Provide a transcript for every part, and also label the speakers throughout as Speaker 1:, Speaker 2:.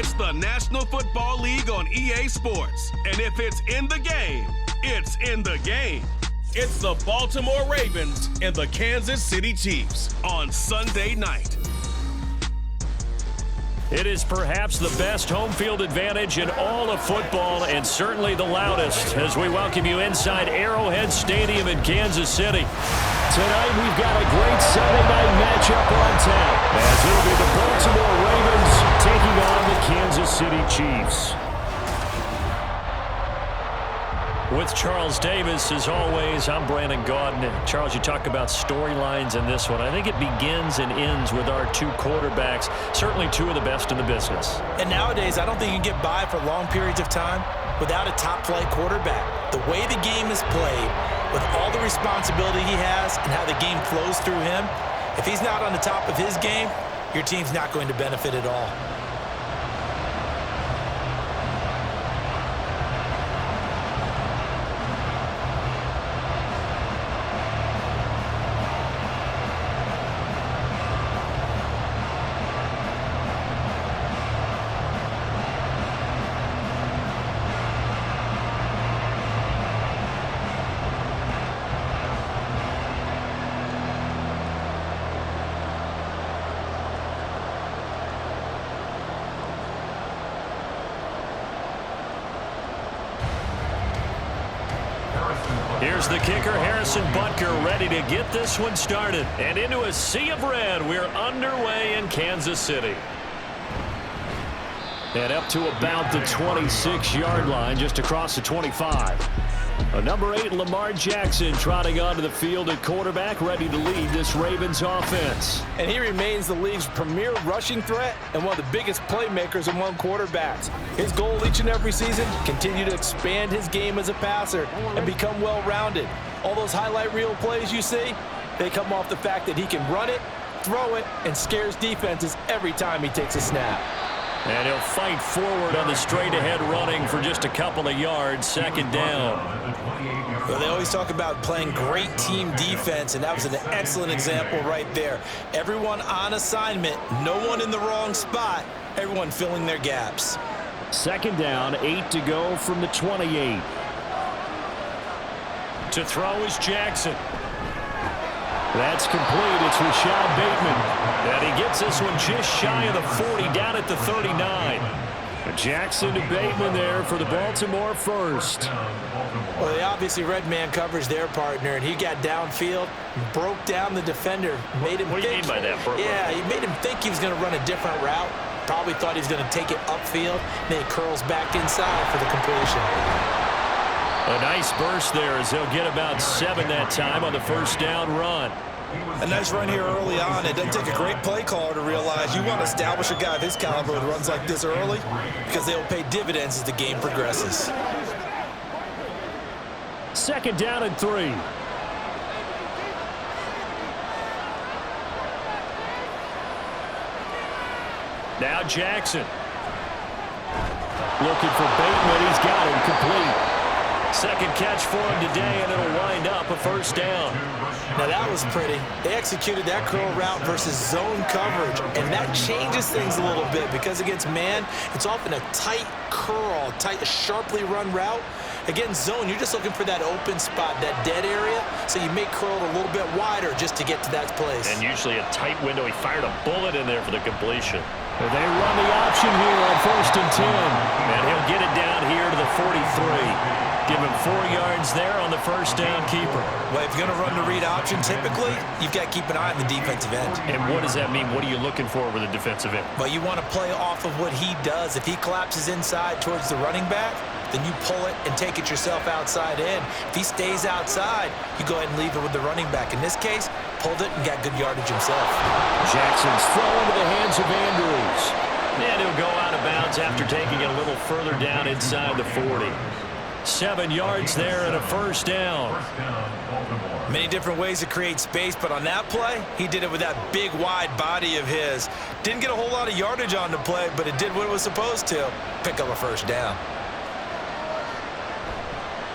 Speaker 1: It's the National Football League on EA Sports. And if it's in the game, it's in the game. It's the Baltimore Ravens and the Kansas City Chiefs on Sunday night.
Speaker 2: It is perhaps the best home field advantage in all of football, and certainly the loudest, as we welcome you inside Arrowhead Stadium in Kansas City. Tonight we've got a great Sunday night matchup on tap, as it'll be the Baltimore Ravens taking on the Kansas City Chiefs. With Charles Davis, as always, I'm Brandon Gaudin. And Charles, you talk about storylines in this one. I think it begins and ends with our two quarterbacks, certainly two of the best in the business.
Speaker 3: And nowadays, I don't think you can get by for long periods of time without a top-flight quarterback. The way the game is played, with all the responsibility he has and how the game flows through him, if he's not on the top of his game, your team's not going to benefit at all.
Speaker 2: Here's the kicker, Harrison Butker, ready to get this one started. And into a sea of red, we're underway in Kansas City. And up to about the 26-yard line, just across the 25. Number 8, Lamar Jackson, trotting onto the field at quarterback, ready to lead this Ravens offense.
Speaker 3: And he remains the league's premier rushing threat and one of the biggest playmakers among quarterbacks. His goal each and every season, continue to expand his game as a passer and become well-rounded. All those highlight reel plays you see, they come off the fact that he can run it, throw it, and scares defenses every time he takes a snap.
Speaker 2: And he'll fight forward on the straight-ahead running for just a couple of yards, second down.
Speaker 3: Well, they always talk about playing great team defense, and that was an excellent example right there. Everyone on assignment, no one in the wrong spot, everyone filling their gaps.
Speaker 2: Second down, 8 to go from the 28. To throw is Jackson. That's complete. It's Rashad Bateman. And he gets this one just shy of the 40, down at the 39. Jackson to Bateman there for the Baltimore first.
Speaker 3: Well, they obviously read man coverage their partner, and he got downfield, broke down the defender, made him
Speaker 2: What do you mean by that, bro?
Speaker 3: Yeah, he made him think he was going to run a different route. Probably thought he was going to take it upfield. Then he curls back inside for the completion.
Speaker 2: A nice burst there as they'll get about 7 that time on the first down run.
Speaker 3: A nice run here early on. It doesn't take a great play caller to realize you want to establish a guy of his caliber with runs like this early because they'll pay dividends as the game progresses.
Speaker 2: Second down and 3. Now Jackson. Looking for Bateman. He's got him complete. Second catch for him today, and it'll wind up a first down.
Speaker 3: Now that was pretty. They executed that curl route versus zone coverage, and that changes things a little bit because against man, it's often a tight curl, sharply run route. Against zone, you're just looking for that open spot, that dead area, so you may curl it a little bit wider just to get to that place.
Speaker 2: And usually a tight window. He fired a bullet in there for the completion. Well, they run the option here on 1st and 10. And he'll get it down here to the 43. Give him 4 yards there on the first down keeper.
Speaker 3: Well, if you're going to run the read option, typically, you've got to keep an eye on the defensive end.
Speaker 2: And what does that mean? What are you looking for with a defensive end?
Speaker 3: Well, you want to play off of what he does. If he collapses inside towards the running back, then you pull it and take it yourself outside in. If he stays outside, you go ahead and leave it with the running back. In this case, pulled it and got good yardage himself.
Speaker 2: Jackson's throw into the hands of Andrews. And he'll go out of bounds after taking it a little further down inside the 40. 7 yards there and a first down.
Speaker 3: Many different ways to create space, but on that play, he did it with that big, wide body of his. Didn't get a whole lot of yardage on the play, but it did what it was supposed to. Pick up a first down.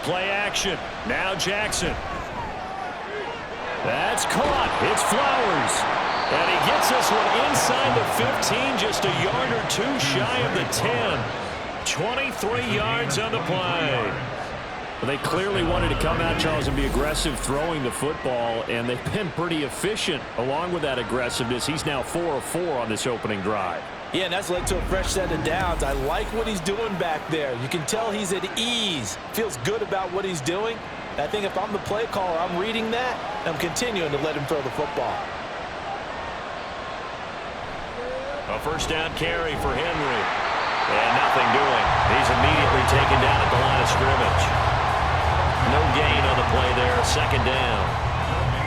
Speaker 2: Play action. Now Jackson. That's caught. It's Flowers. And he gets this one inside the 15, just a yard or two shy of the 10. 23 yards on the play. Well, they clearly wanted to come out, Charles, and be aggressive throwing the football, and they've been pretty efficient along with that aggressiveness. He's now 4 of 4 on this opening drive.
Speaker 3: Yeah, and that's led to a fresh set of downs. I like what he's doing back there. You can tell he's at ease. Feels good about what he's doing. And I think if I'm the play caller, I'm reading that, and I'm continuing to let him throw the football.
Speaker 2: A first down carry for Henry. And nothing doing. He's immediately taken down at the line of scrimmage. No gain on the play there. Second down.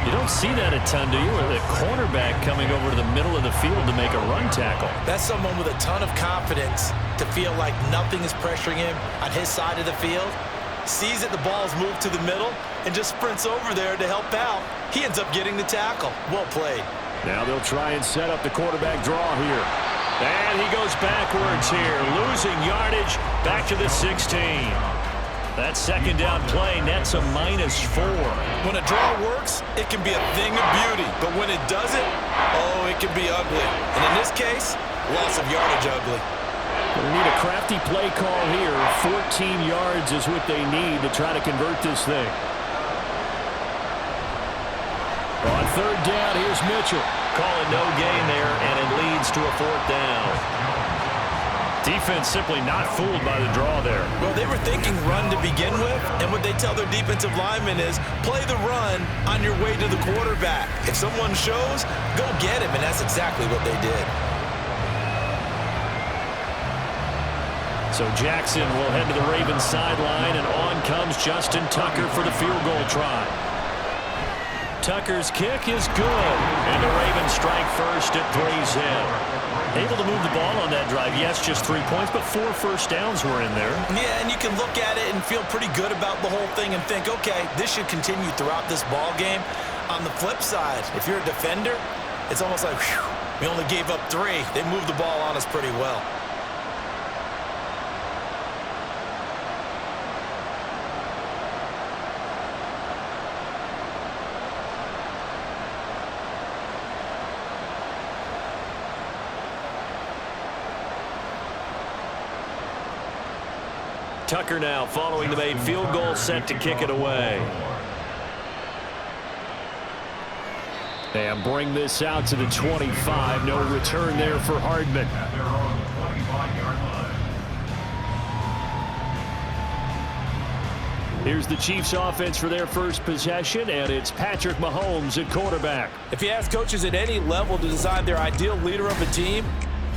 Speaker 2: You don't see that a ton, do you? The cornerback coming over to the middle of the field to make a run tackle.
Speaker 3: That's someone with a ton of confidence to feel like nothing is pressuring him on his side of the field. Sees that the ball's moved to the middle and just sprints over there to help out. He ends up getting the tackle. Well played.
Speaker 2: Now they'll try and set up the quarterback draw here. And he goes backwards here, losing yardage back to the 16. That second down play nets a -4.
Speaker 3: When a draw works, it can be a thing of beauty. But when it doesn't, oh, it can be ugly. And in this case, loss of yardage ugly.
Speaker 2: They need a crafty play call here. 14 yards is what they need to try to convert this thing. On third down, here's Mitchell. Calling no gain there, and it leads to a fourth down. Defense simply not fooled by the draw there.
Speaker 3: Well, they were thinking run to begin with, and what they tell their defensive linemen is play the run on your way to the quarterback. If someone shows, go get him, and that's exactly what they did.
Speaker 2: So Jackson will head to the Ravens sideline, and on comes Justin Tucker for the field goal try. Tucker's kick is good, and the Ravens strike first at 3's in. Able to move the ball on that drive. Yes, just 3 points, but 4 first downs were in there.
Speaker 3: Yeah, and you can look at it and feel pretty good about the whole thing and think, okay, this should continue throughout this ball game. On the flip side, if you're a defender, it's almost like, whew, we only gave up 3. They moved the ball on us pretty well.
Speaker 2: Tucker now following the made field goal, set to kick it away. And bring this out to the 25. No return there for Hardman. Here's the Chiefs offense for their first possession, and it's Patrick Mahomes at quarterback.
Speaker 3: If you ask coaches at any level to decide their ideal leader of a team,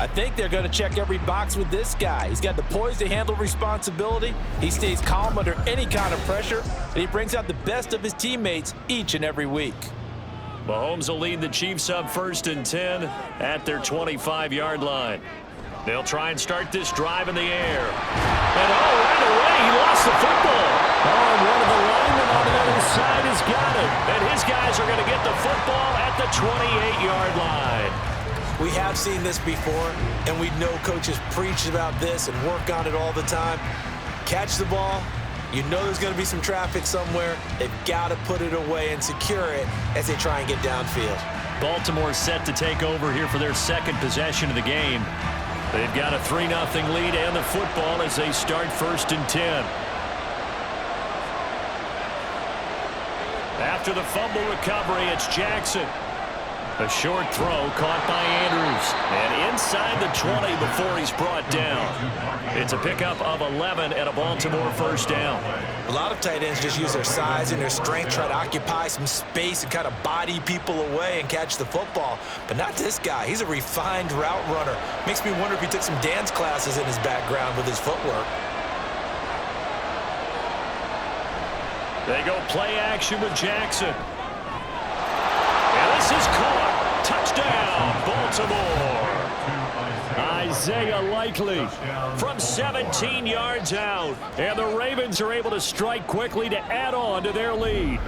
Speaker 3: I think they're going to check every box with this guy. He's got the poise to handle responsibility. He stays calm under any kind of pressure, and he brings out the best of his teammates each and every week.
Speaker 2: Mahomes will lead the Chiefs up 1st and 10 at their 25-yard line. They'll try and start this drive in the air. And right away, he lost the football. And one of the linemen on the other side has got it. And his guys are going to get the football at the 28-yard line.
Speaker 3: We have seen this before, and we know coaches preach about this and work on it all the time. Catch the ball. You know there's going to be some traffic somewhere. They've got to put it away and secure it as they try and get downfield.
Speaker 2: Baltimore set to take over here for their second possession of the game. They've got a 3-0 lead and the football as they start 1st and 10. After the fumble recovery, it's Jackson. A short throw caught by Andrews. And inside the 20 before he's brought down. It's a pickup of 11 and a Baltimore first down.
Speaker 3: A lot of tight ends just use their size and their strength, try to occupy some space and kind of body people away and catch the football. But not this guy. He's a refined route runner. Makes me wonder if he took some dance classes in his background with his footwork.
Speaker 2: They go play action with Jackson. And this is caught. Touchdown, Baltimore. Isaiah Likely from 17 yards out. And the Ravens are able to strike quickly to add on to their lead.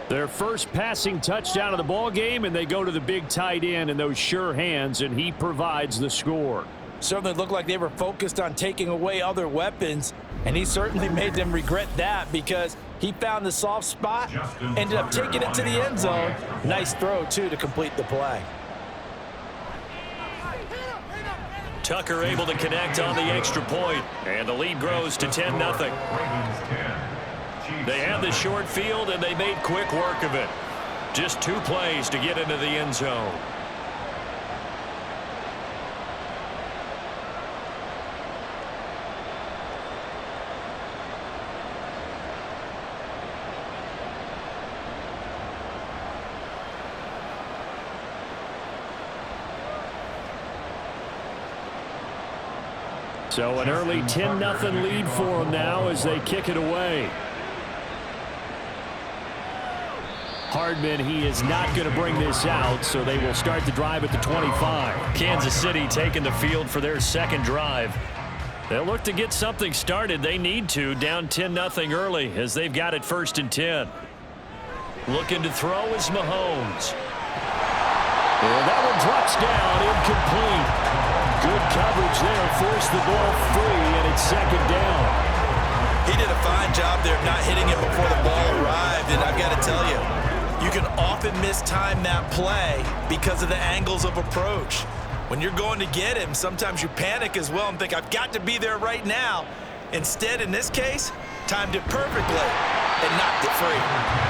Speaker 2: Their first passing touchdown of the ball game, and they go to the big tight end in those sure hands, and he provides the score.
Speaker 3: Certainly looked like they were focused on taking away other weapons. And he certainly made them regret that because he found the soft spot, ended up taking it to the end zone. Nice throw, too, to complete the play.
Speaker 2: Tucker able to connect on the extra point, and the lead grows to 10-0. They had the short field, and they made quick work of it. Just 2 plays to get into the end zone. So an early 10-0 lead for them now as they kick it away. Hardman, he is not going to bring this out, so they will start the drive at the 25. Kansas City taking the field for their second drive. They'll look to get something started. They need to, down 10-0 early as they've got it 1st and 10. Looking to throw is Mahomes. And that one drops down, incomplete. Good coverage there, forced the ball free, and it's 2nd down.
Speaker 3: He did a fine job there of not hitting it before the ball arrived, and I've got to tell you, you can often mistime that play because of the angles of approach. When you're going to get him, sometimes you panic as well and think, I've got to be there right now. Instead, in this case, timed it perfectly and knocked it free.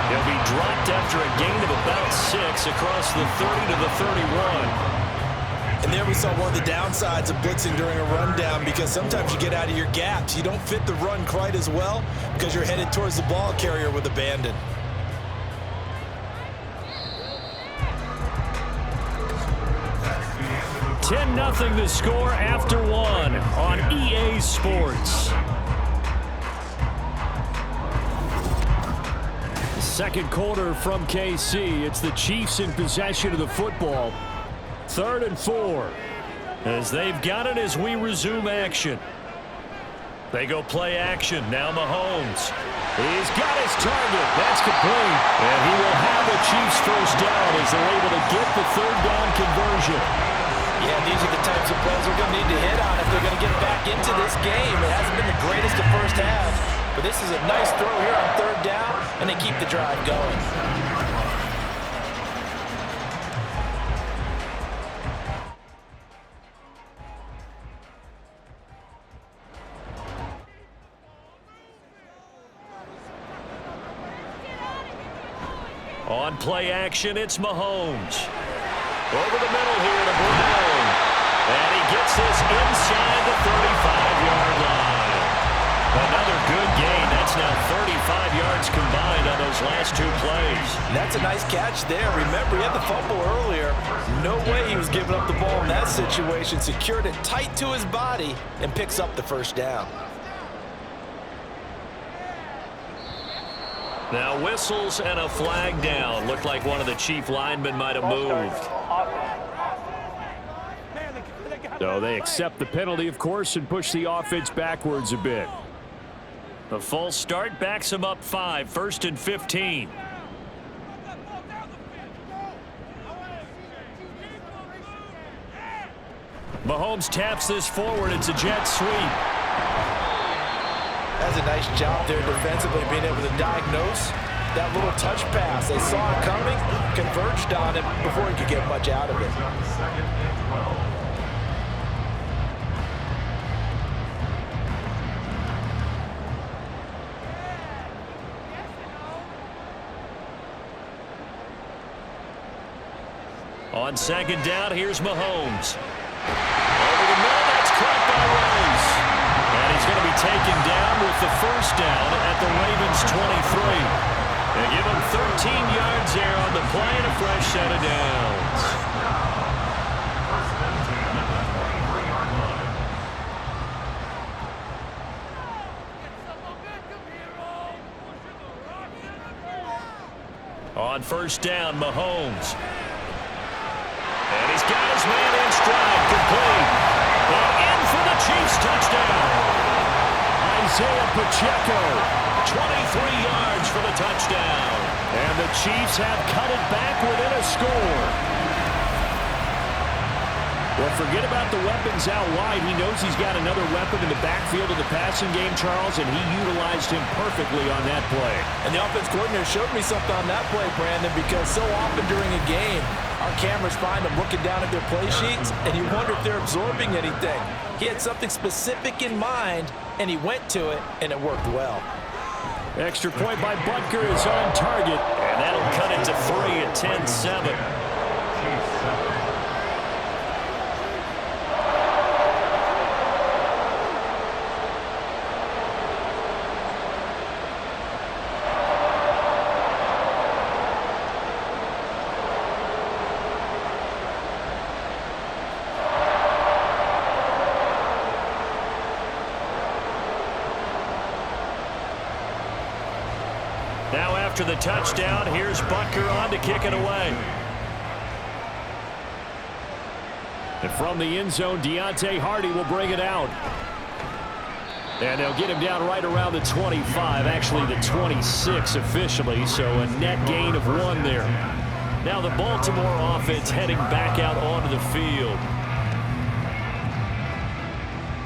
Speaker 2: He'll be dropped after a gain of about 6 across the 30 to the 31.
Speaker 3: And there we saw one of the downsides of blitzing during a rundown because sometimes you get out of your gaps. You don't fit the run quite as well because you're headed towards the ball carrier with abandon.
Speaker 2: Ten 10-0 the score after 1 on EA Sports. Second quarter from KC. It's the Chiefs in possession of the football. 3rd and 4 as they've got it as we resume action. They go play action. Now Mahomes. He's got his target. That's complete. And he will have the Chiefs first down as they're able to get the 3rd down conversion.
Speaker 3: Yeah, these are the types of plays they're going to need to hit on if they're going to get back into this game. It hasn't been the greatest of first half, but this is a nice throw here on 3rd down, and they keep the drive going.
Speaker 2: On play action, it's Mahomes. Over the middle here to Brown. And he gets this inside the 35-yard line. Another good gain. That's now 35 yards combined on those last 2 plays.
Speaker 3: That's a nice catch there. Remember, he had the fumble earlier. No way he was giving up the ball in that situation. Secured it tight to his body and picks up the 1st down.
Speaker 2: Now whistles and a flag down. Looked like one of the Chief linemen might have moved. So they accept the penalty, of course, and push the offense backwards a bit. The false start backs him up 5, 1st and 15. Mahomes taps this forward. It's a jet sweep.
Speaker 3: That's a nice job there defensively, being able to diagnose that little touch pass. They saw it coming, converged on it before he could get much out of it.
Speaker 2: On 2nd down, here's Mahomes. Over the middle, that's caught by Rice. And he's going to be taken down with the 1st down at the Ravens' 23. They give him 13 yards there on the play and a fresh set of downs. On 1st down, Mahomes. And he's got his man in stride, complete. And in for the Chiefs touchdown. Isaiah Pacheco, 23 yards for the touchdown. And the Chiefs have cut it back within a score. Well, forget about the weapons out wide. He knows he's got another weapon in the backfield of the passing game, Charles, and he utilized him perfectly on that play.
Speaker 3: And the offense coordinator showed me something on that play, Brandon, because so often during a game, our cameras find them looking down at their play sheets, and you wonder if they're absorbing anything. He had something specific in mind, and he went to it, and it worked well.
Speaker 2: Extra point by Butker is on target, and that'll cut it to 3 at 10-7. Now after the touchdown, here's Butker on to kick it away. And from the end zone, Deontay Hardy will bring it out. And they'll get him down right around the 25, actually the 26 officially, so a net gain of 1 there. Now the Baltimore offense heading back out onto the field.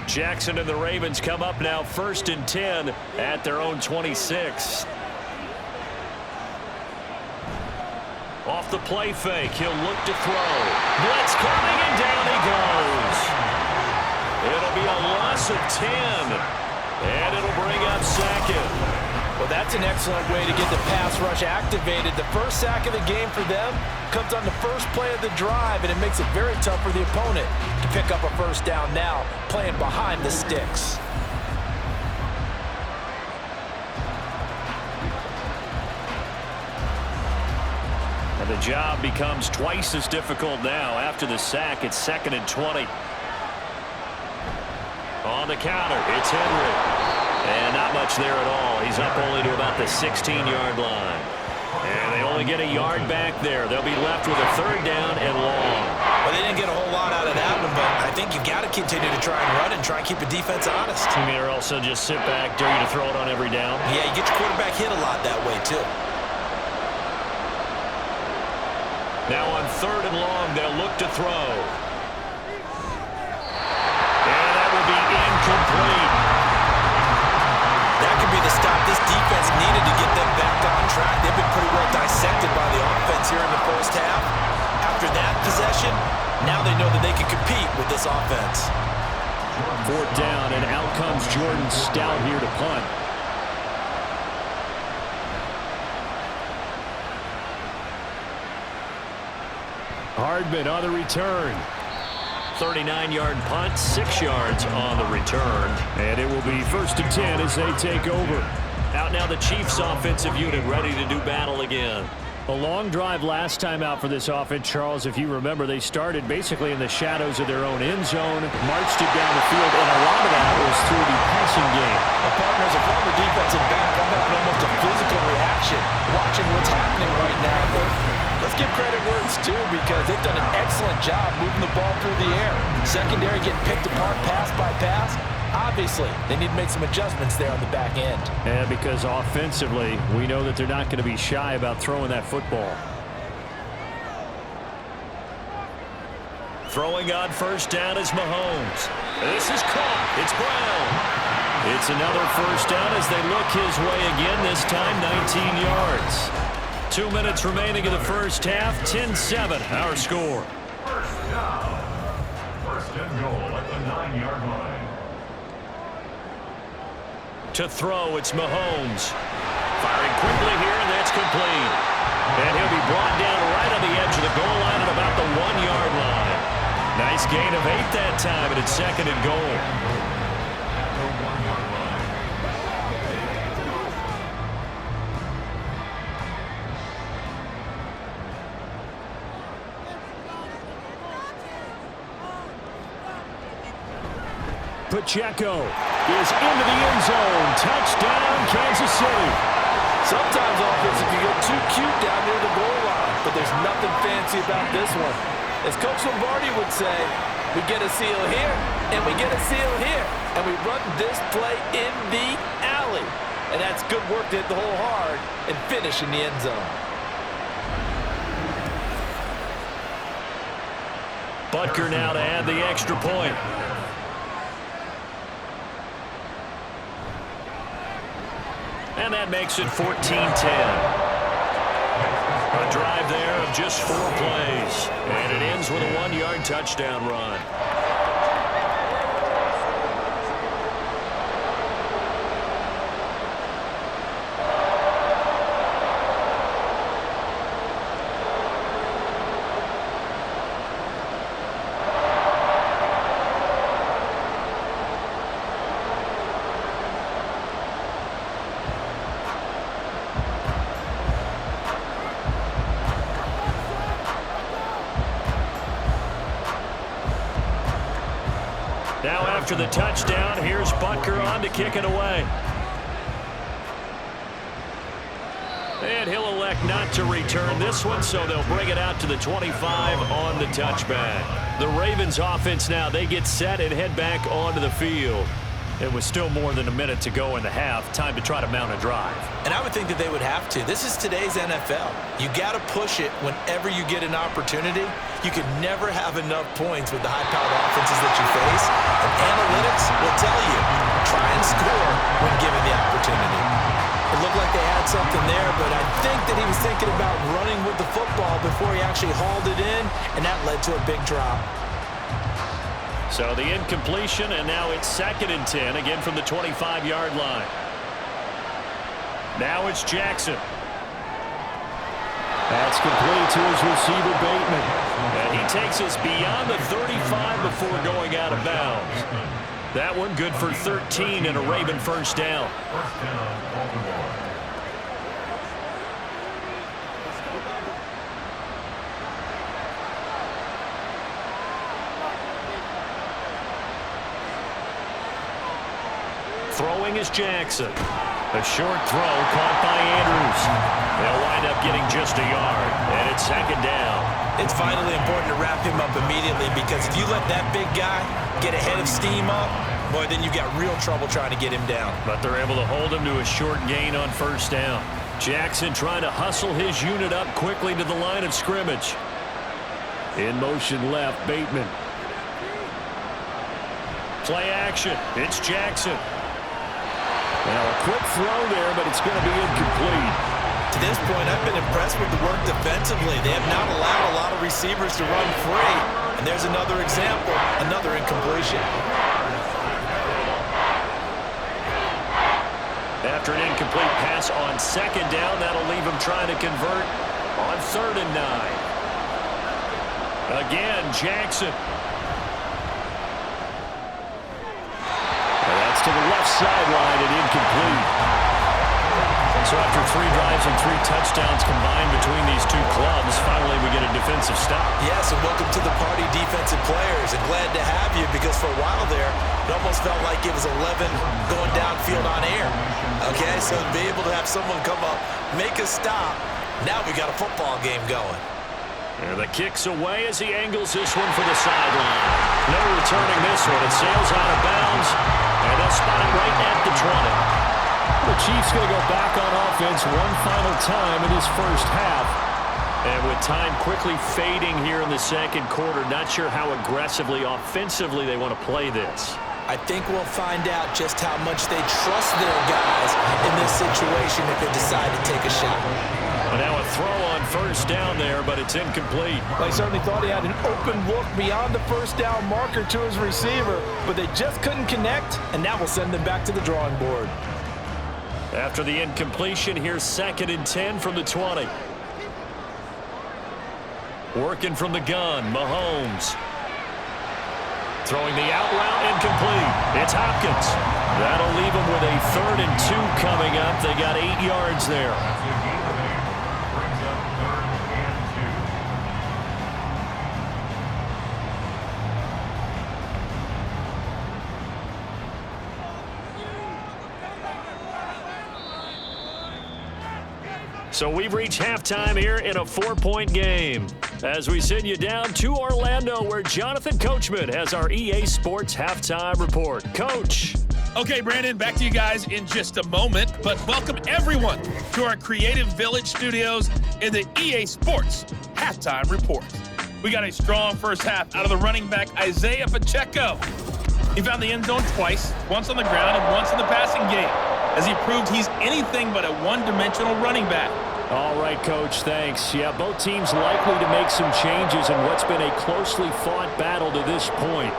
Speaker 2: Jackson and the Ravens come up now 1st and 10 at their own 26. Off the play fake, he'll look to throw. Blitz coming, and down he goes. It'll be a loss of 10, and it'll bring up 2nd.
Speaker 3: Well, that's an excellent way to get the pass rush activated. The first sack of the game for them comes on the first play of the drive, and it makes it very tough for the opponent to pick up a first down now, playing behind the sticks.
Speaker 2: And the job becomes twice as difficult now. After the sack, it's 2nd and 20. On the counter, it's Henry. And not much there at all. He's up only to about the 16-yard line. And they only get a yard back there. They'll be left with a 3rd down and long.
Speaker 3: Well, they didn't get a whole lot out of that one, but I think you've got to continue to try and run and try and keep the defense honest.
Speaker 2: You mean or also just sit back, dare you to throw it on every down?
Speaker 3: Yeah, you get your quarterback hit a lot that way, too.
Speaker 2: Now on 3rd and long, they'll look to throw. And that will be incomplete.
Speaker 3: That could be the stop this defense needed to get them back on track. They've been pretty well dissected by the offense here in the first half. After that possession, now they know that they can compete with this offense.
Speaker 2: 4th down, and out comes Jordan Stout here to punt. Hardman on the return. 39-yard punt, 6 yards on the return. And it will be 1st and 10 as they take over. Out now the Chiefs offensive unit ready to do battle again. A long drive last time out for this offense, Charles. If you remember, they started basically in the shadows of their own end zone, marched it down the field, and a lot of that was through the passing game.
Speaker 3: The partners, a former defensive back, I'm having almost a physical reaction watching what's happening right now. But let's give credit where it's due, because they've done an excellent job moving the ball through the air. Secondary getting picked apart pass by pass. Obviously, they need to make some adjustments there on the back end.
Speaker 2: And because offensively, we know that they're not going to be shy about throwing that football. Throwing on 1st down is Mahomes. This is caught. It's Brown. It's another 1st down as they look his way again, this time 19 yards. 2 minutes remaining in the first half, 10-7, our score.
Speaker 4: 1st down. 1st and goal at the 9-yard line.
Speaker 2: To throw, it's Mahomes. Firing quickly here, and that's complete. And he'll be brought down right on the edge of the goal line at about the 1-yard line. Nice gain of 8 that time, and it's 2nd and goal. Pacheco is into the end zone. Touchdown, Kansas City.
Speaker 3: Sometimes offense can get too cute down near the goal line, but there's nothing fancy about this one. As Coach Lombardi would say, we get a seal here, and we get a seal here, and we run this play in the alley. And that's good work to hit the hole hard and finish in the end zone.
Speaker 2: Butker now to add the extra point. And that makes it 14-10. A drive there of just 4 plays. And it ends with a 1-yard touchdown run. Now after the touchdown, here's Butker on to kick it away. And he'll elect not to return this one, so they'll bring it out to the 25 on the touchback. The Ravens offense now, they get set and head back onto the field. It was still more than a minute to go in the half. Time to try to mount a drive.
Speaker 3: And I would think that they would have to. This is today's NFL. You got to push it whenever you get an opportunity. You can never have enough points with the high-powered offenses that you face. And analytics will tell you, try and score when given the opportunity. It looked like they had something there, but I think that he was thinking about running with the football before he actually hauled it in, and that led to a big drop.
Speaker 2: So the incompletion, and now it's 2nd and 10, again from the 25-yard line. Now it's Jackson. That's complete to his receiver, Bateman. And he takes us beyond the 35 before going out of bounds. That one good for 13 and a Raven first down.
Speaker 4: First down, Baltimore.
Speaker 2: Throwing is Jackson. A short throw caught by Andrews. They'll wind up getting just a yard, and it's 2nd down.
Speaker 3: It's vitally important to wrap him up immediately, because if you let that big guy get ahead of steam up, boy, then you got real trouble trying to get him down.
Speaker 2: But they're able to hold him to a short gain on first down. Jackson trying to hustle his unit up quickly to the line of scrimmage. In motion left, Bateman. Play action. It's Jackson. Now a quick throw there, but it's going to be incomplete.
Speaker 3: To this point, I've been impressed with the work defensively. They have not allowed a lot of receivers to run free. And there's another example, another incompletion.
Speaker 2: After an incomplete pass on 2nd down, that'll leave him trying to convert on 3rd and 9. Again, Jackson. That's to the left sideline and incomplete. So after 3 drives and 3 touchdowns combined between these two clubs, finally we get a defensive stop.
Speaker 3: Yes, and welcome to the party, defensive players. And glad to have you, because for a while there, it almost felt like it was 11 going downfield on air. Okay, so to be able to have someone come up, make a stop, now we got a football game going.
Speaker 2: And the kick's away as he angles this one for the sideline. No returning this one. It sails out of bounds, and they'll spot it right at the 20. The Chiefs going to go back on offense one final time in this first half. And with time quickly fading here in the 2nd quarter, not sure how aggressively, offensively they want to play this.
Speaker 3: I think we'll find out just how much they trust their guys in this situation if they decide to take a shot.
Speaker 2: But now a throw on first down there, but it's incomplete.
Speaker 3: They certainly thought he had an open look beyond the first down marker to his receiver, but they just couldn't connect, and that will send them back to the drawing board.
Speaker 2: After the incompletion, here's 2nd and 10 from the 20. Working from the gun, Mahomes. Throwing the out route, incomplete. It's Hopkins. That'll leave them with a 3rd and 2 coming up. They got 8 yards there.
Speaker 4: Brings up 3rd and 2.
Speaker 2: So we've reached halftime here in a 4-point game as we send you down to Orlando, where Jonathan Coachman has our EA Sports halftime report. Coach.
Speaker 5: Okay, Brandon, back to you guys in just a moment, but welcome everyone to our Creative Village studios in the EA Sports halftime report. We got a strong first half out of the running back, Isaiah Pacheco. He found the end zone twice, once on the ground and once in the passing game, as he proved he's anything but a one-dimensional running back.
Speaker 2: All right, Coach, thanks. Yeah, both teams likely to make some changes in what's been a closely fought battle to this point.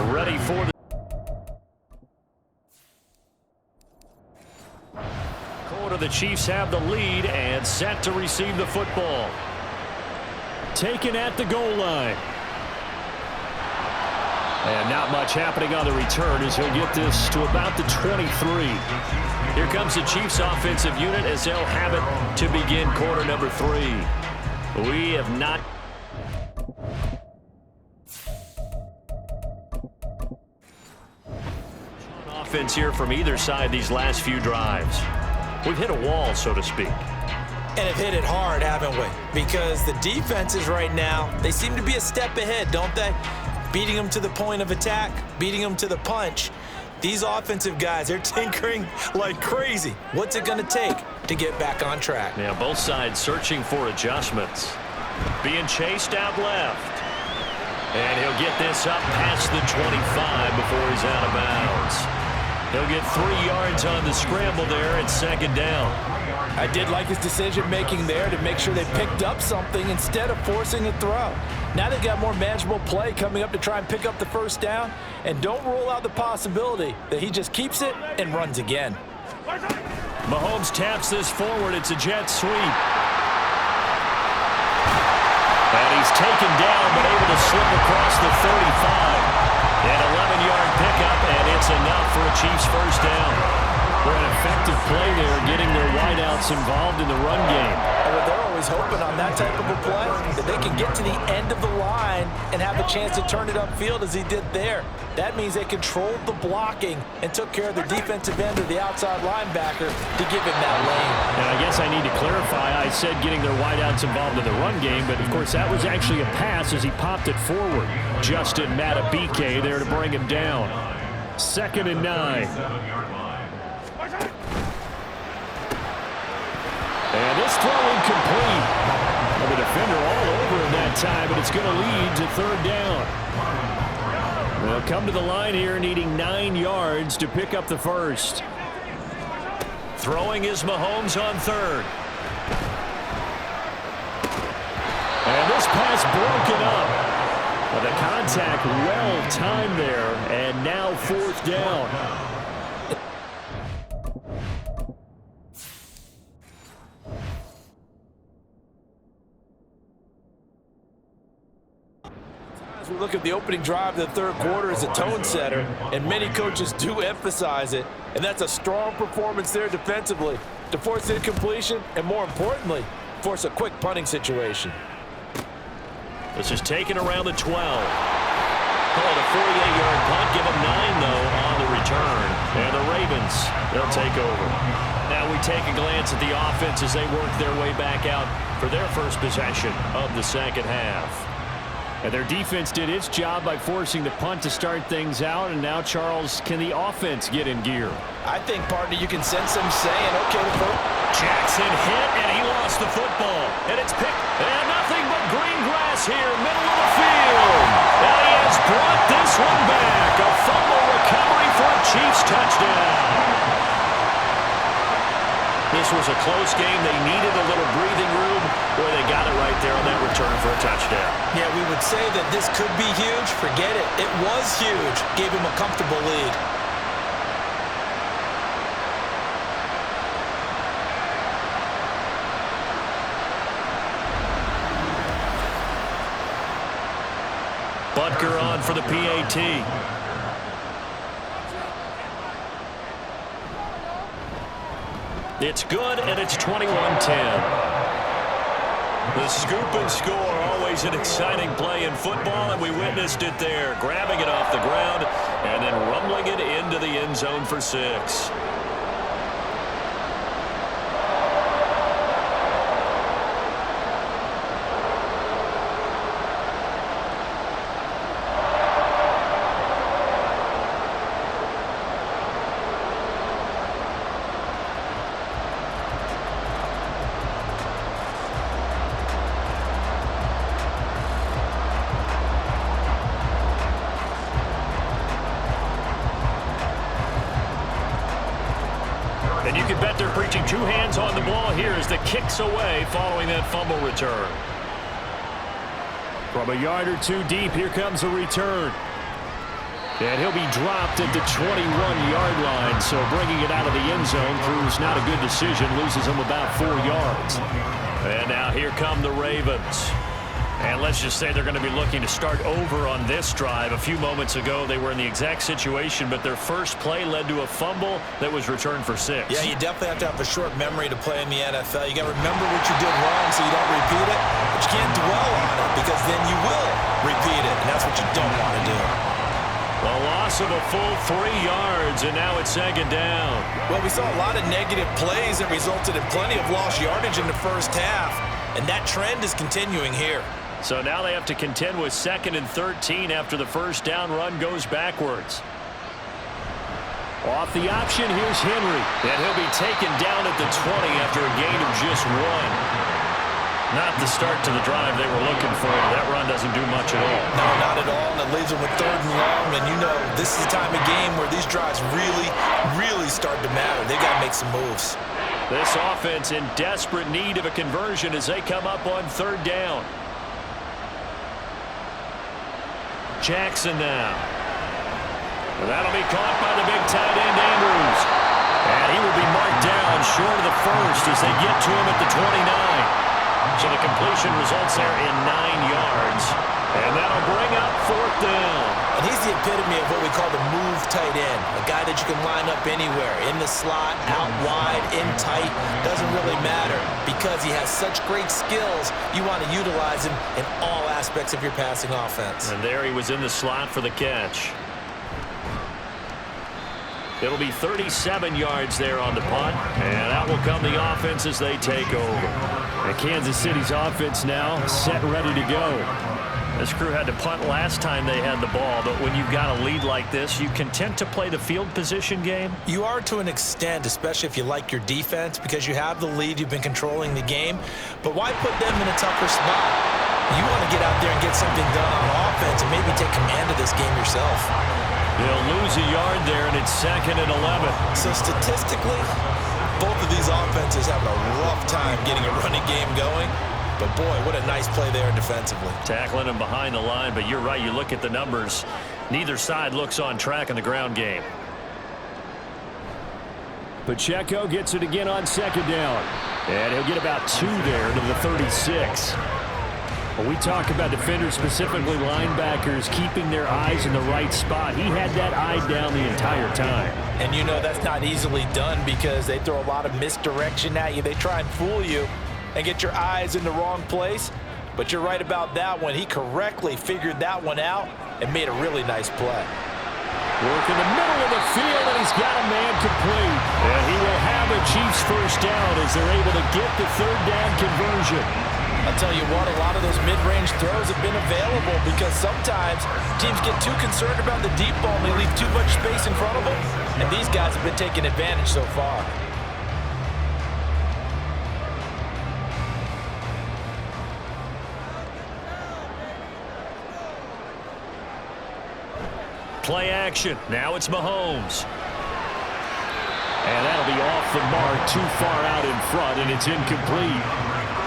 Speaker 2: Ready for the quarter. The Chiefs have the lead and set to receive the football. Taken at the goal line. And not much happening on the return as he'll get this to about the 23. Here comes the Chiefs offensive unit as they'll have it to begin quarter number 3. We have not... offense here from either side these last few drives. We've hit a wall, so to speak.
Speaker 3: And have hit it hard, haven't we? Because the defenses right now, they seem to be a step ahead, don't they? Beating them to the point of attack, beating them to the punch. These offensive guys, they're tinkering like crazy. What's it going to take to get back on track?
Speaker 2: Yeah, both sides searching for adjustments. Being chased out left. And he'll get this up past the 25 before he's out of bounds. He'll get 3 yards on the scramble there at second down.
Speaker 3: I did like his decision-making there to make sure they picked up something instead of forcing a throw. Now they've got more manageable play coming up to try and pick up the first down, and don't rule out the possibility that he just keeps it and runs again.
Speaker 2: Mahomes taps this forward. It's a jet sweep. And he's taken down but able to slip across the 35. An 11-yard pickup, and it's enough for a Chiefs first down. For an effective play there, getting their wideouts involved in the run game.
Speaker 3: But they're always hoping on that type of a play that they can get to the end of the line and have a chance to turn it upfield as he did there. That means they controlled the blocking and took care of the defensive end of the outside linebacker to give him that lane.
Speaker 2: And I guess I need to clarify, I said getting their wideouts involved in the run game, but of course that was actually a pass as he popped it forward. Justin Matabike there to bring him down. 2nd and 9. And this throw incomplete. Well, the defender all over him that time, but it's going to lead to 3rd down. They'll come to the line here needing 9 yards to pick up the first. Throwing is Mahomes on 3rd. And this pass broken up. Well, the contact well timed there, and now 4th down.
Speaker 3: As we look at the opening drive of the 3rd quarter as a tone setter, and many coaches do emphasize it, and that's a strong performance there defensively to force incompletion and, more importantly, force a quick punting situation.
Speaker 2: This is taken around the 12. Call it a 48-yard punt. Give them 9, though, on the return. And the Ravens, they'll take over. Now we take a glance at the offense as they work their way back out for their first possession of the second half. And their defense did its job by forcing the punt to start things out. And now, Charles, can the offense get in gear?
Speaker 3: I think, partner, you can sense them saying, okay, the first.
Speaker 2: Jackson hit, and he lost the football. And it's picked. And nothing but green grass here, middle of the field. And he has brought this one back. A fumble recovery for a Chiefs touchdown. This was a close game. They needed a little breathing room. Boy, they got it right there on that return for a touchdown.
Speaker 3: Yeah, we would say that this could be huge. Forget it. It was huge. Gave him a comfortable lead.
Speaker 2: Butker on for the PAT. It's good, and it's 21-10. The scoop and score, always an exciting play in football, and we witnessed it there, grabbing it off the ground and then rumbling it into the end zone for 6. And you can bet they're preaching 2 hands on the ball here as the kick's away following that fumble return. From a yard or 2 deep, here comes a return. And he'll be dropped at the 21-yard line, so bringing it out of the end zone proves not a good decision, loses him about 4 yards. And now here come the Ravens. And let's just say they're going to be looking to start over on this drive. A few moments ago, they were in the exact situation, but their first play led to a fumble that was returned for 6.
Speaker 3: Yeah, you definitely have to have a short memory to play in the NFL. You got to remember what you did wrong so you don't repeat it, but you can't dwell on it because then you will repeat it, and that's what you don't want to do.
Speaker 2: A loss of a full 3 yards, and now it's 2nd down.
Speaker 3: Well, we saw a lot of negative plays that resulted in plenty of lost yardage in the first half, and that trend is continuing here.
Speaker 2: So now they have to contend with 2nd and 13 after the first down run goes backwards. Off the option, here's Henry. And he'll be taken down at the 20 after a gain of just 1. Not the start to the drive they were looking for. That run doesn't do much at all.
Speaker 3: No, not at all, and it leaves them with 3rd and long. And you know, this is the time of game where these drives really start to matter. They've got to make some moves.
Speaker 2: This offense in desperate need of a conversion as they come up on 3rd down. Jackson now. And that'll be caught by the big tight end, Andrews. And he will be marked down short of the first as they get to him at the 29. So the completion results there in 9 yards. And that'll bring up 4th down.
Speaker 3: And he's the epitome of what we call the move tight end. A guy that you can line up anywhere. In the slot, out wide, in tight. Doesn't really matter. Because he has such great skills, you want to utilize him in all aspects of your passing offense.
Speaker 2: And there he was in the slot for the catch. It'll be 37 yards there on the punt, and out will come the offense as they take over. And Kansas City's offense now set ready to go. This crew had to punt last time they had the ball, but when you've got a lead like this, you content to play the field position game?
Speaker 3: You are to an extent, especially if you like your defense, because you have the lead, you've been controlling the game. But why put them in a tougher spot? You want to get out there and get something done on offense and maybe take command of this game yourself.
Speaker 2: They'll lose a yard there, and it's 2nd and 11.
Speaker 3: So statistically, both of these offenses having a rough time getting a running game going. But, boy, what a nice play there defensively.
Speaker 2: Tackling him behind the line, but you're right. You look at the numbers. Neither side looks on track in the ground game. Pacheco gets it again on 2nd down. And he'll get about 2 there to the 36. When we talk about defenders, specifically linebackers, keeping their eyes in the right spot, he had that eye down the entire time.
Speaker 3: And you know that's not easily done because they throw a lot of misdirection at you. They try and fool you and get your eyes in the wrong place. But you're right about that one. He correctly figured that one out and made a really nice play.
Speaker 2: Work in the middle of the field, and he's got a man complete. And he will have a Chiefs first down as they're able to get the 3rd down conversion.
Speaker 3: I'll tell you what, a lot of those mid-range throws have been available because sometimes teams get too concerned about the deep ball and they leave too much space in front of them. And these guys have been taking advantage so far.
Speaker 2: Play action. Now it's Mahomes. And that'll be off the mark, too far out in front, and it's incomplete.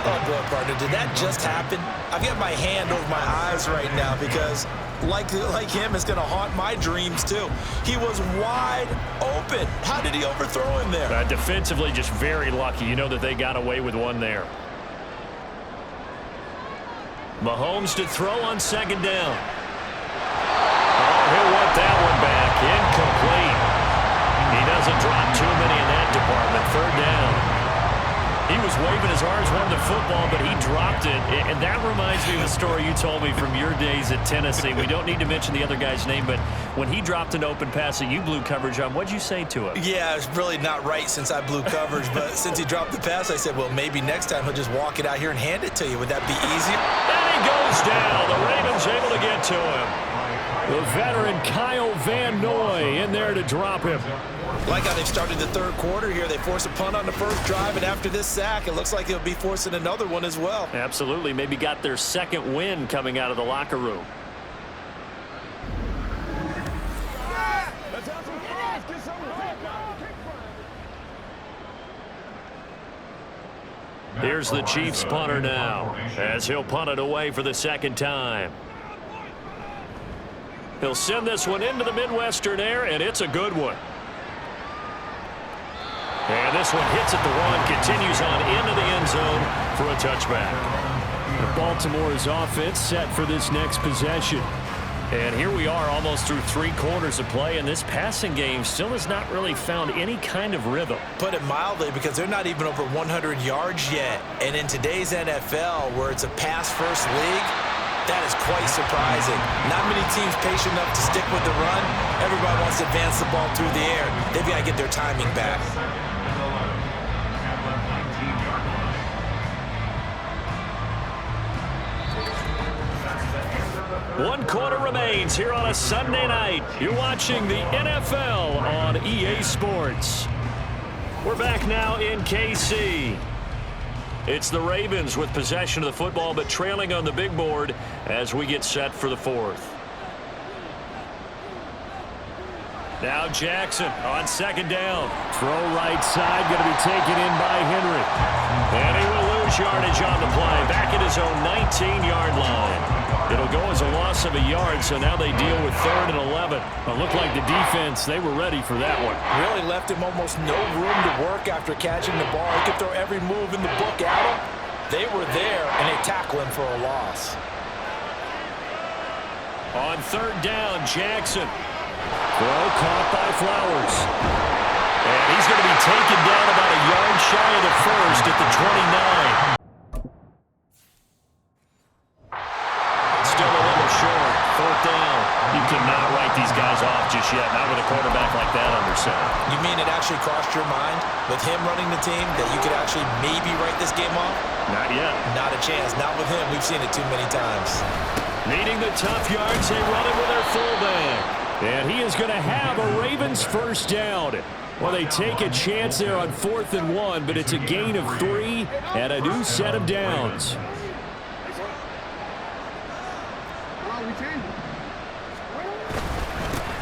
Speaker 3: Oh, boy, partner, did that just happen? I've got my hand over my eyes right now because, like him, it's going to haunt my dreams, too. He was wide open. How did he overthrow him there?
Speaker 2: Defensively, just very lucky. You know that they got away with one there. Mahomes to throw on 2nd down. Oh, he'll want that one back. Incomplete. He doesn't drop too many in that department. 3rd down. He was waving as hard as wanted the football, but he dropped it. And that reminds me of the story you told me from your days at Tennessee. We don't need to mention the other guy's name, but when he dropped an open pass that you blew coverage on, what'd you say to him?
Speaker 3: Yeah, it's really not right since I blew coverage, but since he dropped the pass, I said, well, maybe next time he'll just walk it out here and hand it to you. Would that be easier?
Speaker 2: And he goes down. The Ravens able to get to him. The veteran Kyle Van Noy in there to drop him.
Speaker 3: Like how they've started the third quarter here. They force a punt on the first drive, and after this sack, it looks like they'll be forcing another one as well.
Speaker 2: Absolutely. Maybe got their second win coming out of the locker room. Here's the Chiefs punter now, as he'll punt it away for the second time. He'll send this one into the Midwestern air, and it's a good one. And this one hits at the one, continues on into the end zone for a touchback. Baltimore's offense set for this next possession. And here we are almost through 3 quarters of play, and this passing game still has not really found any kind of rhythm.
Speaker 3: Put it mildly, because they're not even over 100 yards yet. And in today's NFL, where it's a pass-first league, that is quite surprising. Not many teams patient enough to stick with the run. Everybody wants to advance the ball through the air. They've got to get their timing back.
Speaker 2: One quarter remains here on a Sunday night. You're watching the NFL on EA Sports. We're back now in KC. It's the Ravens with possession of the football, but trailing on the big board as we get set for the fourth. Now Jackson on second down. Throw right side, going to be taken in by Henry. And he will lose yardage on the play. Back at his own 19-yard line. It'll go as a loss of a yard, so now they deal with 3rd and 11. It looked like the defense, they were ready for that one.
Speaker 3: Really left him almost no room to work after catching the ball. He could throw every move in the book at him. They were there, and they tackle him for a loss.
Speaker 2: On 3rd down, Jackson. Throw caught by Flowers. And he's going to be taken down about a yard shy of the first at the 29. Still a little short. 4th down. You cannot write these guys off just yet, not with a quarterback like that under center.
Speaker 3: You mean it actually crossed your mind with him running the team that you could actually maybe write this game off?
Speaker 2: Not yet.
Speaker 3: Not a chance. Not with him. We've seen it too many times.
Speaker 2: Needing the tough yards, they run it with their fullback. And he is going to have a Ravens first down. Well, they take a chance there on 4th and 1, but it's a gain of 3 and a new set of downs.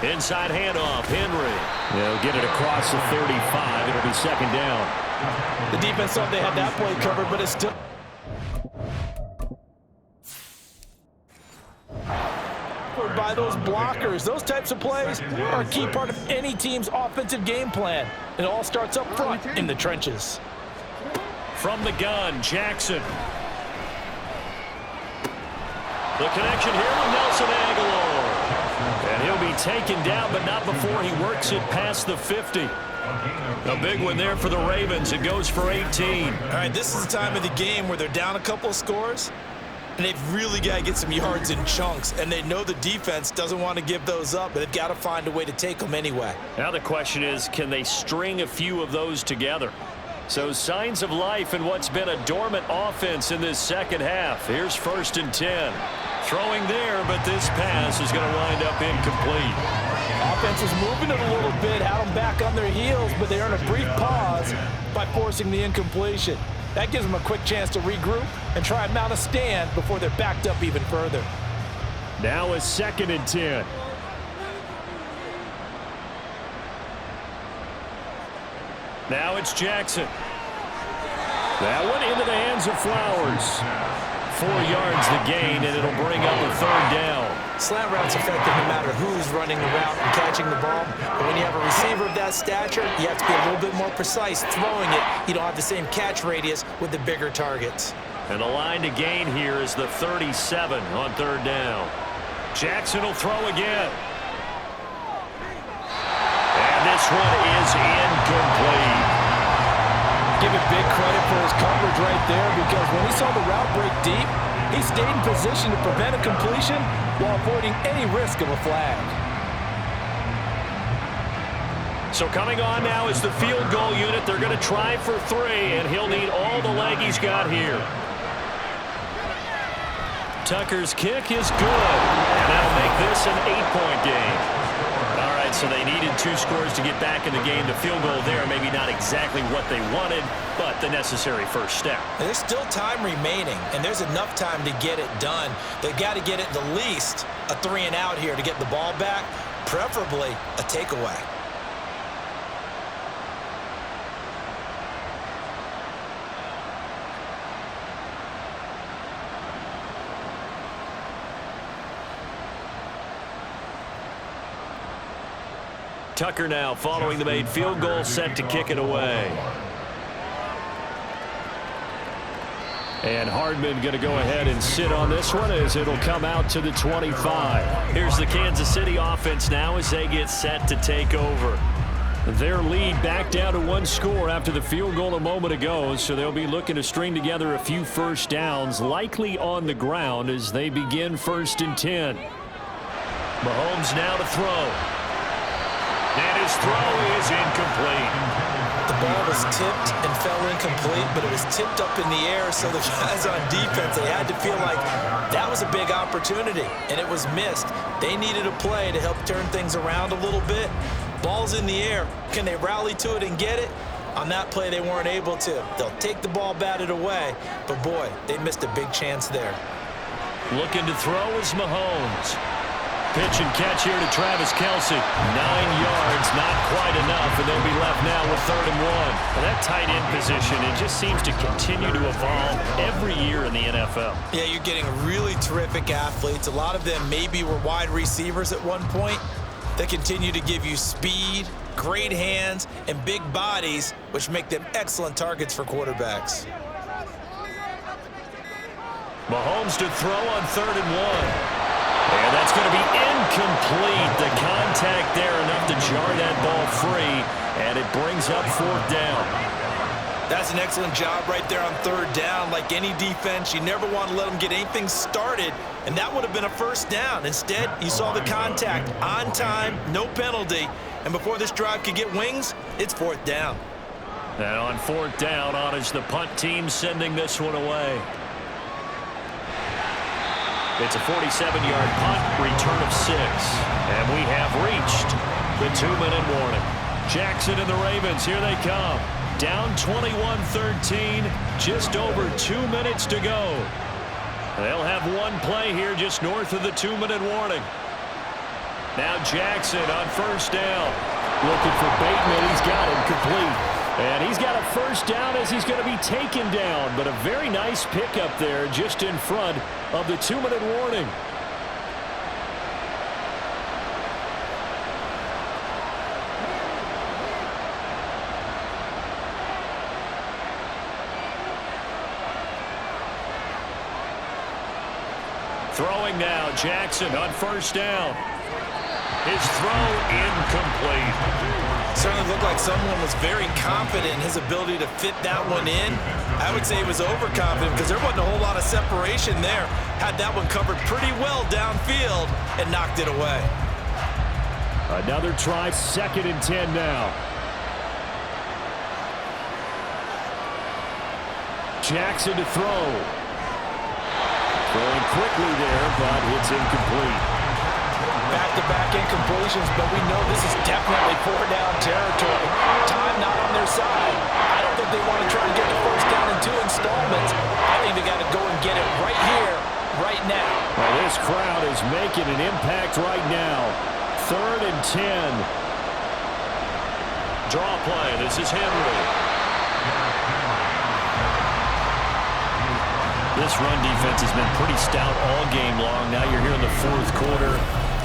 Speaker 2: Inside handoff, Henry. They'll get it across the 35. It'll be 2nd down.
Speaker 3: The defense thought they had that play covered, but it's still... by those blockers. Those types of plays are a key part of any team's offensive game plan. It all starts up front in the trenches.
Speaker 2: From the gun, Jackson. The connection here with Nelson Aguilar. And he'll be taken down, but not before he works it past the 50. A big one there for the Ravens. It goes for 18.
Speaker 3: All right, this is the time of the game where they're down a couple of scores, and they've really got to get some yards in chunks, and they know the defense doesn't want to give those up, but they've got to find a way to take them anyway.
Speaker 2: Now the question is, can they string a few of those together? So signs of life in what's been a dormant offense in this second half. Here's 1st and 10. Throwing there, but this pass is going to wind up incomplete.
Speaker 3: Offense was moving it a little bit, had them back on their heels, but they earn a brief pause by forcing the incompletion. That gives them a quick chance to regroup and try and mount a stand before they're backed up even further.
Speaker 2: Now a 2nd and 10. Now it's Jackson. That one into the hands of Flowers. 4 yards the gain, and it'll bring up a 3rd down.
Speaker 3: Slant route's effective no matter who's running the route and catching the ball. But when you have a receiver of that stature, you have to be a little bit more precise throwing it. You don't have the same catch radius with the bigger targets.
Speaker 2: And the line to gain here is the 37 on 3rd down. Jackson will throw again. And this one is incomplete.
Speaker 3: give him big credit for his coverage right there, because when he saw the route break deep, he stayed in position to prevent a completion while avoiding any risk of a flag.
Speaker 2: So coming on now is the field goal unit. They're going to try for 3, and he'll need all the leg he's got here. Tucker's kick is good, and that'll make this an 8-point game. All right, so they needed 2 scores to get back in the game. The field goal there, maybe not exactly what they wanted, but the necessary first step.
Speaker 3: And there's still time remaining, and there's enough time to get it done. They've got to get it the least a 3-and-out here to get the ball back, preferably a takeaway.
Speaker 2: Tucker now following the made field goal, set to kick it away. And Hardman going to go ahead and sit on this one as it'll come out to the 25. Here's the Kansas City offense now as they get set to take over. Their lead back down to 1 score after the field goal a moment ago, so they'll be looking to string together a few first downs, likely on the ground as they begin 1st and 10. Mahomes now to throw. And his throw is incomplete.
Speaker 3: The ball was tipped and fell incomplete, but it was tipped up in the air, so the guys on defense, they had to feel like that was a big opportunity, and it was missed. They needed a play to help turn things around a little bit. Ball's in the air. Can they rally to it and get it? On that play, they weren't able to. They'll take the ball batted away, but boy, they missed a big chance there.
Speaker 2: Looking to throw is Mahomes. Pitch and catch here to Travis Kelce. 9 yards, not quite enough, and they'll be left now with 3rd and 1. Well, that tight end position, it just seems to continue to evolve every year in the NFL.
Speaker 3: Yeah, you're getting really terrific athletes. A lot of them maybe were wide receivers at one point. They continue to give you speed, great hands, and big bodies, which make them excellent targets for quarterbacks.
Speaker 2: Mahomes to throw on 3rd and 1. And that's going to be incomplete. The contact there enough to jar that ball free, and it brings up 4th down.
Speaker 3: That's an excellent job right there on 3rd down. Like any defense, you never want to let them get anything started, and that would have been a 1st down. Instead, you saw the contact on time, no penalty, and before this drive could get wings, it's 4th down.
Speaker 2: And on 4th down, on is the punt team sending this one away. It's a 47-yard punt, return of 6. And we have reached the 2-minute warning. Jackson and the Ravens, here they come. Down 21-13, just over 2 minutes to go. They'll have one play here just north of the 2-minute warning. Now Jackson on 1st down. Looking for Bateman, he's got him complete. And he's got a 1st down as he's going to be taken down. But a very nice pickup there just in front of the 2-minute warning. Throwing now, Jackson on 1st down. His throw incomplete.
Speaker 3: Certainly looked like someone was very confident in his ability to fit that one in. I would say he was overconfident because there wasn't a whole lot of separation there. Had that one covered pretty well downfield and knocked it away.
Speaker 2: Another try, 2nd and 10 now. Jackson to throw. Throwing quickly there, but it's incomplete.
Speaker 3: Back-to-back incompletions, but we know this is definitely 4-down territory. Time not on their side. I don't think they want to try to get the 1st down in 2 installments. I think they got to go and get it right here, right now.
Speaker 2: Well, this crowd is making an impact right now. 3rd and 10. Draw play. This is Henry. This run defense has been pretty stout all game long. Now you're here in the 4th quarter.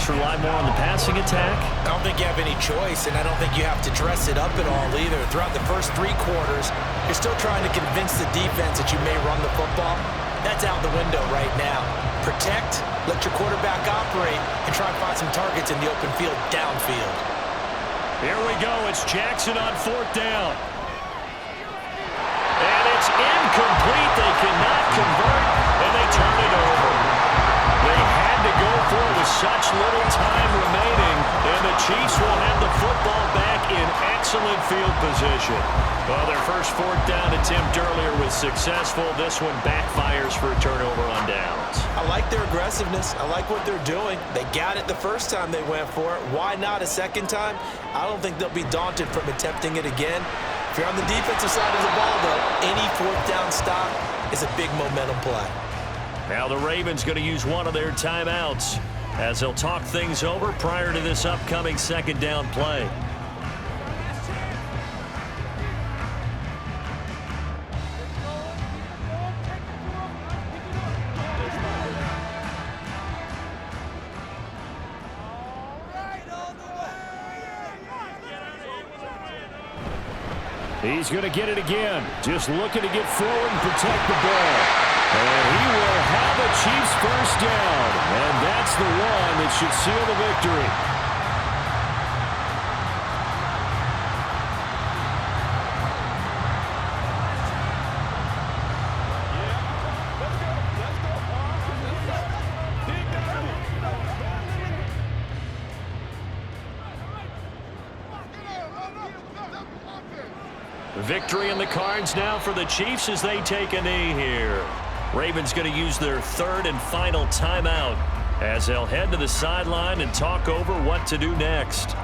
Speaker 2: Rely more on the passing attack?
Speaker 3: I don't think you have any choice, and I don't think you have to dress it up at all either. Throughout the first 3 quarters, you're still trying to convince the defense that you may run the football. That's out the window right now. Protect, let your quarterback operate, and try and find some targets in the open field downfield.
Speaker 2: Here we go. It's Jackson on 4th down. And it's incomplete. They cannot convert, and they turn it over. They had to go for it with such little time remaining, and the Chiefs will have the football back in excellent field position. Well, their first fourth down attempt earlier was successful. This one backfires for a turnover on downs.
Speaker 3: I like their aggressiveness. I like what they're doing. They got it the first time they went for it. Why not a second time? I don't think they'll be daunted from attempting it again. If you're on the defensive side of the ball, though, any fourth down stop is a big momentum play.
Speaker 2: Now the Ravens going to use one of their timeouts as they'll talk things over prior to this upcoming second down play. He's going to get it again. Just looking to get forward and protect the ball. And he will have a Chiefs first down. And that's the one that should seal the victory. Victory in the cards now for the Chiefs as they take a knee here. Ravens going to use their third and final timeout as they'll head to the sideline and talk over what to do next.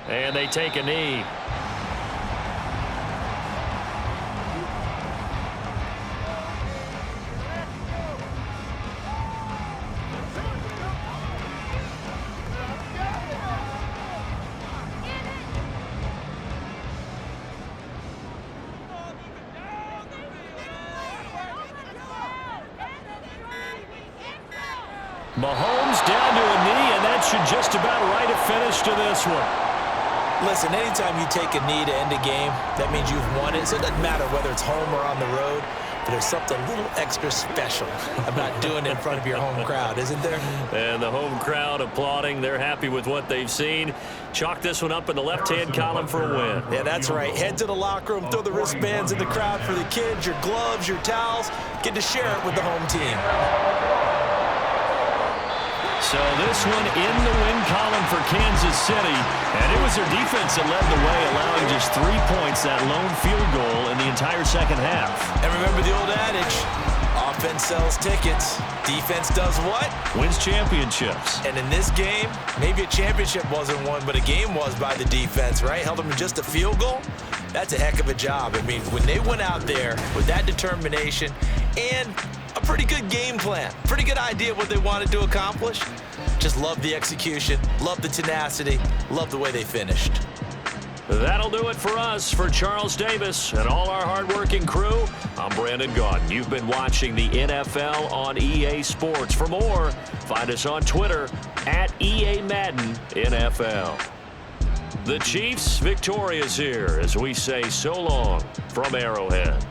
Speaker 2: And they take a knee. Mahomes down to a knee, and that should just about write a finish to this one.
Speaker 3: Listen, anytime you take a knee to end a game, that means you've won it. So it doesn't matter whether it's home or on the road, but there's something a little extra special about doing it in front of your home crowd, isn't there?
Speaker 2: And the home crowd applauding. They're happy with what they've seen. Chalk this one up in the left-hand column for a win.
Speaker 3: Yeah, that's right. Head to the locker room, throw the wristbands in the crowd for the kids, your gloves, your towels. Get to share it with the home team.
Speaker 2: So this one in the win column for Kansas City. And it was their defense that led the way, allowing just 3 points, that lone field goal in the entire second half.
Speaker 3: And remember the old adage, offense sells tickets. Defense does what?
Speaker 2: Wins championships.
Speaker 3: And in this game, maybe a championship wasn't won, but a game was by the defense, right? Held them to just a field goal. That's a heck of a job. I mean, when they went out there with that determination and a pretty good game plan, pretty good idea what they wanted to accomplish. Just love the execution, love the tenacity, love the way they finished.
Speaker 2: That'll do it for us. For Charles Davis and all our hardworking crew, I'm Brandon Gaudin. You've been watching the NFL on EA Sports. For more, find us on Twitter at EA Madden NFL. The Chiefs victorious here as we say so long from Arrowhead.